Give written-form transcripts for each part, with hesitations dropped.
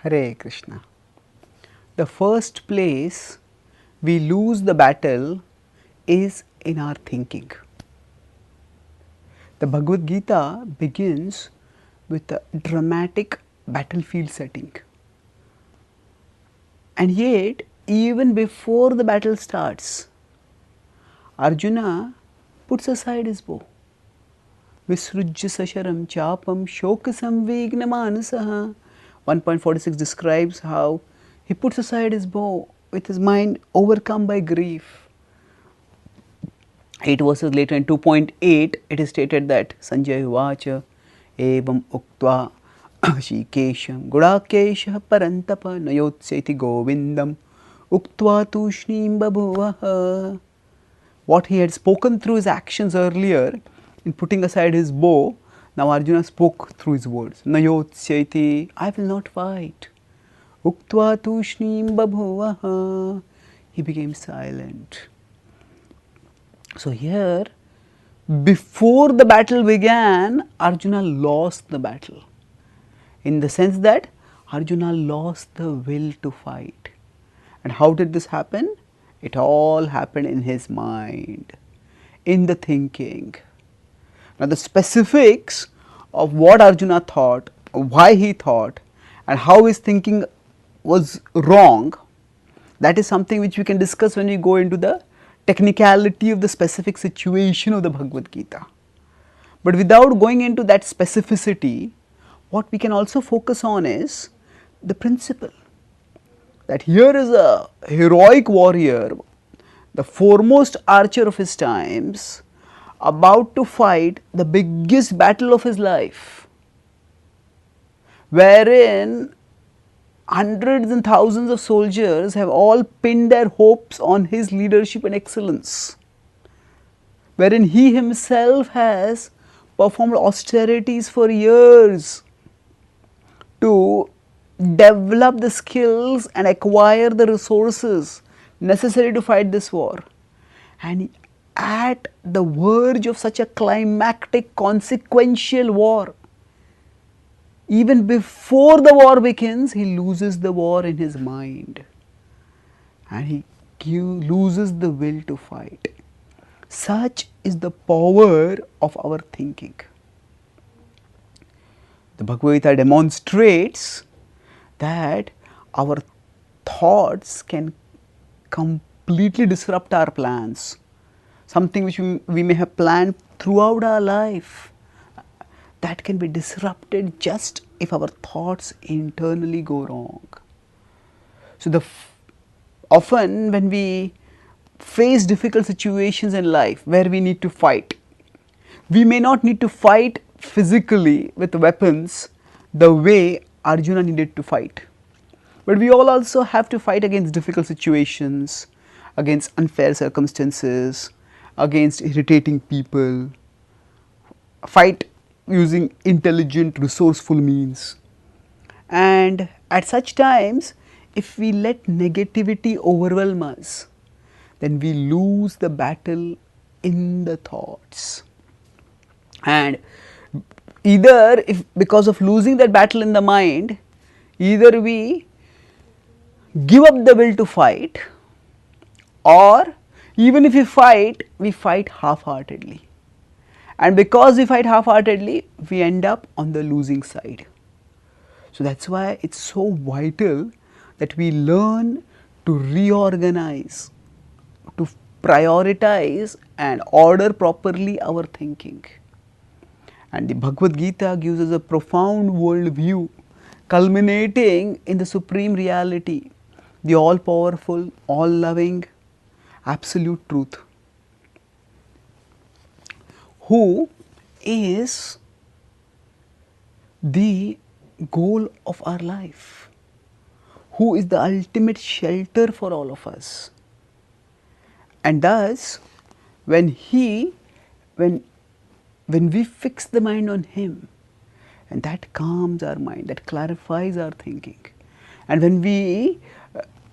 Hare Krishna. The first place we lose the battle is in our thinking. The Bhagavad Gita begins with a dramatic battlefield setting. And yet, even before the battle starts, Arjuna puts aside his bow. Visrujya sasharam chapam shokasam vignamanasah. 1.46 describes how he puts aside his bow with his mind overcome by grief. 8 verses later in 2.8 it is stated that Sanjay Vacha evam uktva shikesham gudakeshah parantapa nayotseti govindam uktva tushnim babhuvaha. What he had spoken through his actions earlier in putting aside his bow, now Arjuna spoke through his words. Nayotseti, I will not fight. Uktva tushnim babhuvaha. He became silent. So here, before the battle began, Arjuna lost the battle. In the sense that Arjuna lost the will to fight. And how did this happen? It all happened in his mind, in the thinking. Now the specifics of what Arjuna thought, why he thought, and how his thinking was wrong, that is something which we can discuss when we go into the technicality of the specific situation of the Bhagavad Gita. But without going into that specificity, what we can also focus on is the principle. That here is a heroic warrior, the foremost archer of his times, about to fight the biggest battle of his life, wherein hundreds and thousands of soldiers have all pinned their hopes on his leadership and excellence, wherein he himself has performed austerities for years to develop the skills and acquire the resources necessary to fight this war. And at the verge of such a climactic consequential war, even before the war begins, he loses the war in his mind and he loses the will to fight. Such is the power of our thinking. The Bhagavad Gita demonstrates that our thoughts can completely disrupt our plans. Something which we may have planned throughout our life, that can be disrupted just if our thoughts internally go wrong. So often when we face difficult situations in life where we need to fight, we may not need to fight physically with weapons the way Arjuna needed to fight. But we all also have to fight against difficult situations, against unfair circumstances, against irritating people, fight using intelligent, resourceful means. And at such times, if we let negativity overwhelm us, then we lose the battle in the thoughts. And either because of losing that battle in the mind, either we give up the will to fight, or even if we fight half-heartedly. And because we fight half-heartedly, we end up on the losing side. So that's why it's so vital that we learn to reorganize, to prioritize and order properly our thinking. And the Bhagavad Gita gives us a profound worldview culminating in the supreme reality, the all-powerful, all-loving, absolute truth, who is the goal of our life, who is the ultimate shelter for all of us. And thus, when we fix the mind on Him, and that calms our mind, that clarifies our thinking, and when we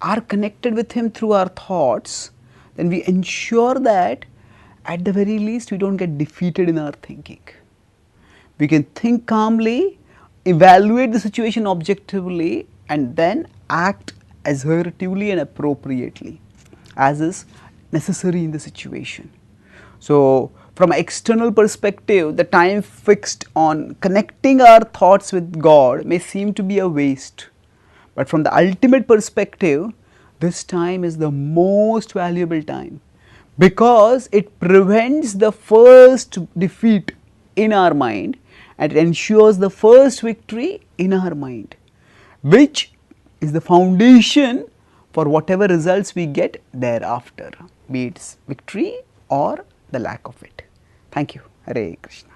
are connected with Him through our thoughts, then we ensure that at the very least we don't get defeated in our thinking. We can think calmly evaluate the situation objectively and then act assertively and appropriately as is necessary in the situation. So, from an external perspective, the time fixed on connecting our thoughts with God may seem to be a waste, but from the ultimate perspective, this time is the most valuable time because it prevents the first defeat in our mind and it ensures the first victory in our mind, which is the foundation for whatever results we get thereafter, be it victory or the lack of it. Thank you. Hare Krishna.